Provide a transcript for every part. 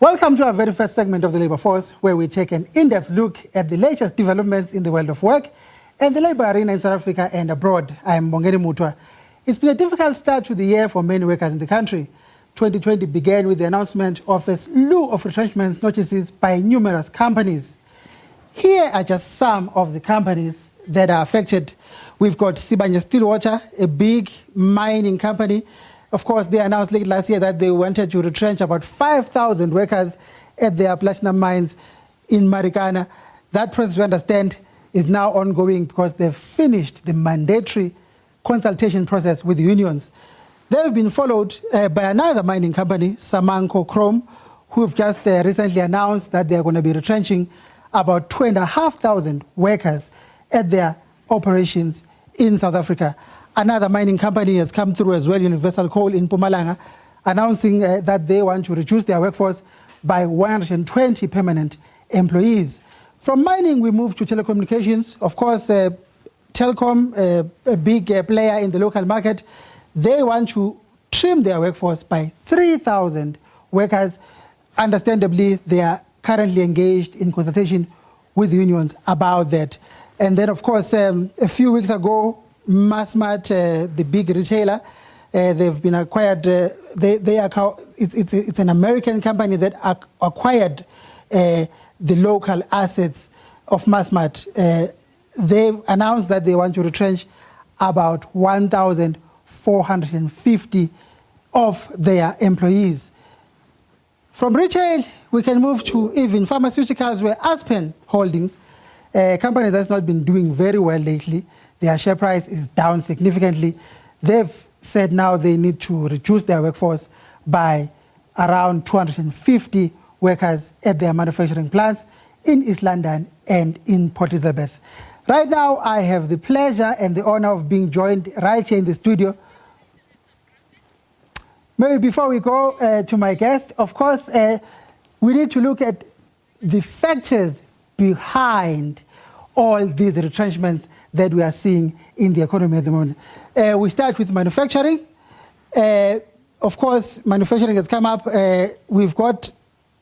Welcome to our very first segment of the Labour Force, where we take an in-depth look at the latest developments in the world of work and the labour arena in South Africa and abroad. I am Bongeni Mutwa. It's been a difficult start to the year for many workers in the country. 2020 began with the announcement of a slew of retrenchment notices by numerous companies. Here are just some of the companies that are affected. We've got Sibanye-Stillwater, a big mining company. Of course, they announced late last year that they wanted to retrench about 5,000 workers at their platinum mines in Marikana. That process, we understand, is now ongoing because they've finished the mandatory consultation process with the unions. They've been followed by another mining company, Samanco Chrome, who have just recently announced that they're going to be retrenching about 2,500 workers at their operations in South Africa. Another mining company has come through as well, Universal Coal in Mpumalanga, announcing that they want to reduce their workforce by 120 permanent employees. From mining, we move to telecommunications. Of course, Telkom, a big player in the local market, they want to trim their workforce by 3,000 workers. Understandably, they are currently engaged in consultation with unions about that. And then, of course, a few weeks ago, Massmart, the big retailer, they've been acquired. It's an American company that acquired the local assets of Massmart. They've announced that they want to retrench about 1,450 of their employees. From retail, we can move to even pharmaceuticals, where Aspen Holdings, a company that's not been doing very well lately, their share price is down significantly. They've said now they need to reduce their workforce by around 250 workers at their manufacturing plants in East London and in Port Elizabeth. Right now, I have the pleasure and the honor of being joined right here in the studio. Maybe before we go to my guest, of course, we need to look at the factors behind all these retrenchments that we are seeing in the economy at the moment. We start with manufacturing. Of course, manufacturing has come up. We've got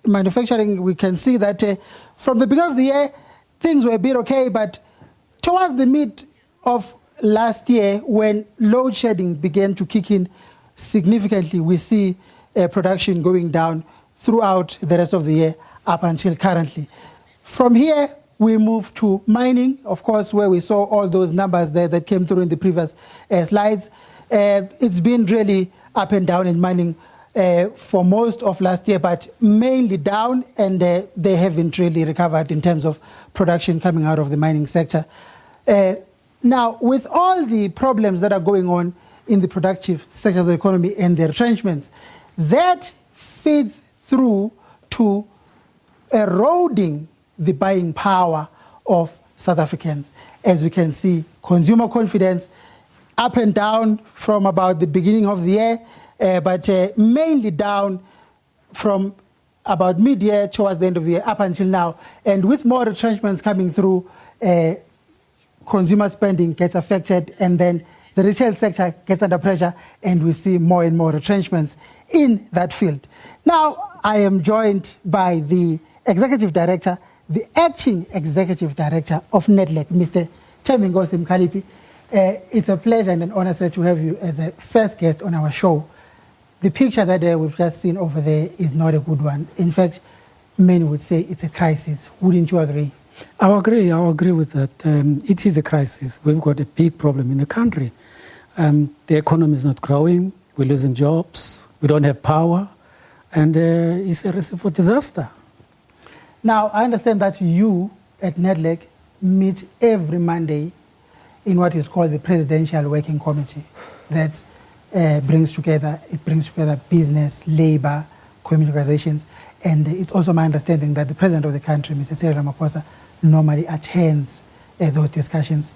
manufacturing. We can see that from the beginning of the year, things were a bit okay, but towards the mid of last year, when load shedding began to kick in significantly, we see production going down throughout the rest of the year up until currently. From here, we move to mining, of course, where we saw all those numbers there that came through in the previous slides. It's been really up and down in mining for most of last year, but mainly down, and they haven't really recovered in terms of production coming out of the mining sector. Now, with all the problems that are going on in the productive sectors of the economy and the retrenchments, that feeds through to eroding the buying power of South Africans. As we can see, consumer confidence up and down from about the beginning of the year, but mainly down from about mid-year towards the end of the year up until now. And with more retrenchments coming through, consumer spending gets affected, and then the retail sector gets under pressure, and we see more and more retrenchments in that field. Now, I am joined by the executive director, the acting executive director of Nedlac, Mr. Thembinkosi Mkhaliphi. It's a pleasure and an honor, sir, to have you as a first guest on our show. The picture that we've just seen over there is not a good one. In fact, many would say it's a crisis. Wouldn't you agree? I agree with that. It is a crisis. We've got a big problem in the country. The economy is not growing. We're losing jobs. We don't have power. And it's a recipe for disaster. Now, I understand that you at Nedlac meet every Monday in what is called the Presidential Working Committee that brings together business, labor, community organizations, and it's also my understanding that the President of the country, Mr. Cyril Ramaphosa, normally attends those discussions.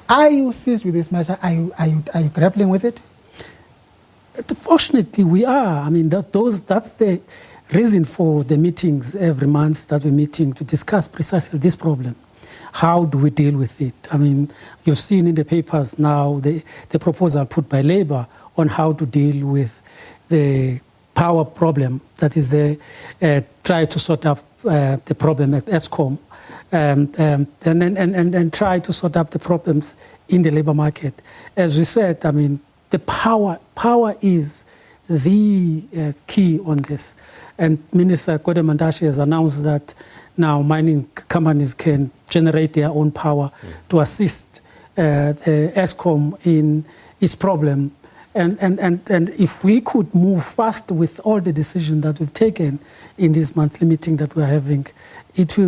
Are you seized with this matter? Are you grappling with it? Fortunately, we are. I mean, that's the reason for the meetings every month that we're meeting to discuss precisely this problem. How do we deal with it? I mean, you've seen in the papers now the proposal put by Labour on how to deal with the power problem that is try to sort out the problem at Eskom, and try to sort out the problems in the labor market. As we said, I mean, the power is the key on this. And Minister Gwede Mantashe has announced that now mining companies can generate their own power to assist Eskom in its problem. And if we could move fast with all the decisions that we've taken in this monthly meeting that we're having, it's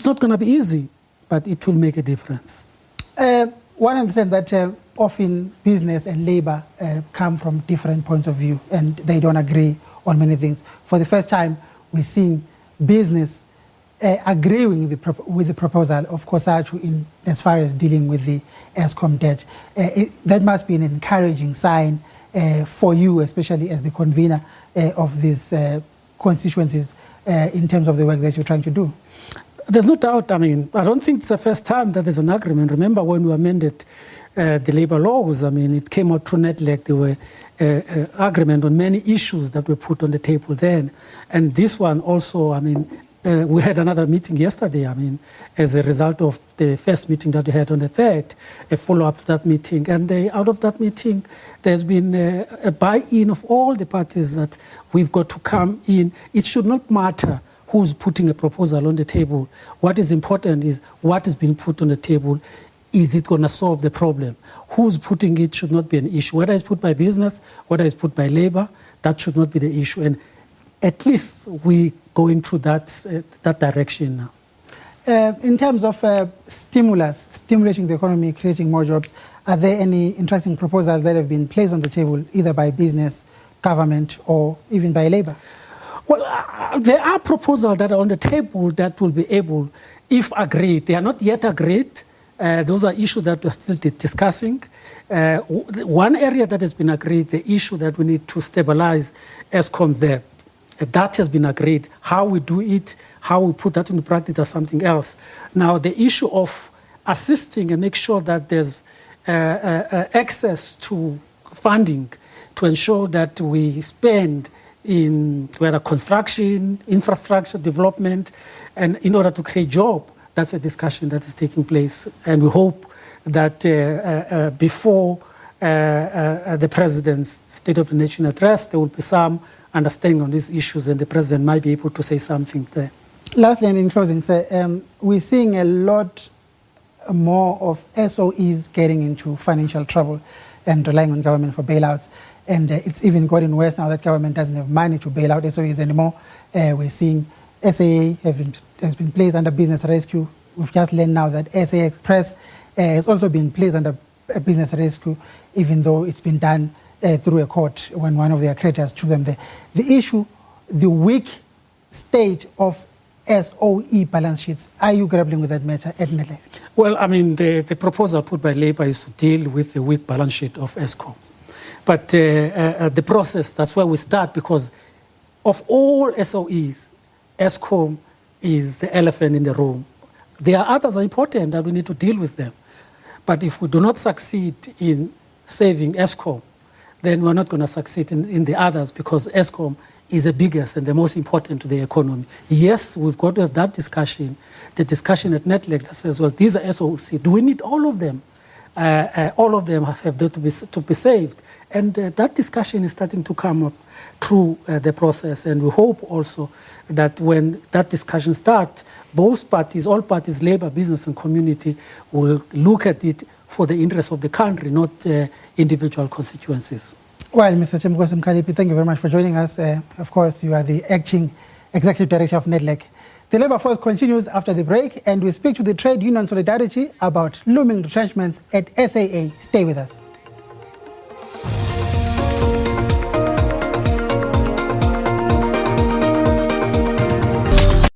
not going to be easy, but it will make a difference. One understands that often business and labor come from different points of view and they don't agree on many things. For the first time, we're seeing business agreeing with the proposal of COSATU as far as dealing with the Eskom debt. That must be an encouraging sign for you, especially as the convener of these constituencies in terms of the work that you're trying to do. There's no doubt. I mean, I don't think it's the first time that there's an agreement. Remember when we amended the labor laws, I mean, it came out through NETLEC. There were agreement on many issues that were put on the table then. And this one also, I mean, we had another meeting yesterday, I mean, as a result of the first meeting that we had on the 3rd, a follow-up to that meeting. And out of that meeting, there's been a buy-in of all the parties that we've got to come in. It should not matter who's putting a proposal on the table. What is important is what is being put on the table. Is it going to solve the problem? Who's putting it should not be an issue. Whether it's put by business, whether it's put by labor, that should not be the issue. And at least we're going through that direction now. In terms of stimulating the economy, creating more jobs, are there any interesting proposals that have been placed on the table, either by business, government, or even by labor? Well, there are proposals that are on the table that will be able, if agreed. They are not yet agreed. Those are issues that we're still discussing. One area that has been agreed, the issue that we need to stabilize Eskom there. That has been agreed. How we do it, how we put that into practice is something else. Now, the issue of assisting and make sure that there's access to funding to ensure that we spend in whether construction, infrastructure development, and in order to create jobs, that's a discussion that is taking place. And we hope that before the President's State of the Nation address, there will be some understanding on these issues and the President might be able to say something there. Lastly, and in closing, sir, we're seeing a lot more of SOEs getting into financial trouble and relying on government for bailouts. And it's even gotten worse now that government doesn't have money to bail out SOEs anymore. We're seeing SAA has been placed under business rescue. We've just learned now that SA Express has also been placed under business rescue, even though it's been done through a court when one of their creditors threw them there. The issue, the weak state of SOE balance sheets, are you grappling with that matter at NETLEC? Well, I mean, the proposal put by Labour is to deal with the weak balance sheet of Eskom. But the process, that's where we start, because of all SOEs, Eskom is the elephant in the room. There are others that are important that we need to deal with them. But if we do not succeed in saving Eskom, then we're not going to succeed in the others, because Eskom is the biggest and the most important to the economy. Yes, we've got to have that discussion, the discussion at NETLEC that says, well, these are SOEs. Do we need all of them? All of them have to be saved. And that discussion is starting to come up through the process. And we hope also that when that discussion starts, both parties, all parties, labor, business, and community, will look at it for the interest of the country, not individual constituencies. Well, Mr. Thembinkosi Mkhaliphi, thank you very much for joining us. Of course, you are the acting executive director of NETLEC. The labour force continues after the break, and we speak to the trade union Solidarity about looming retrenchments at SAA. Stay with us.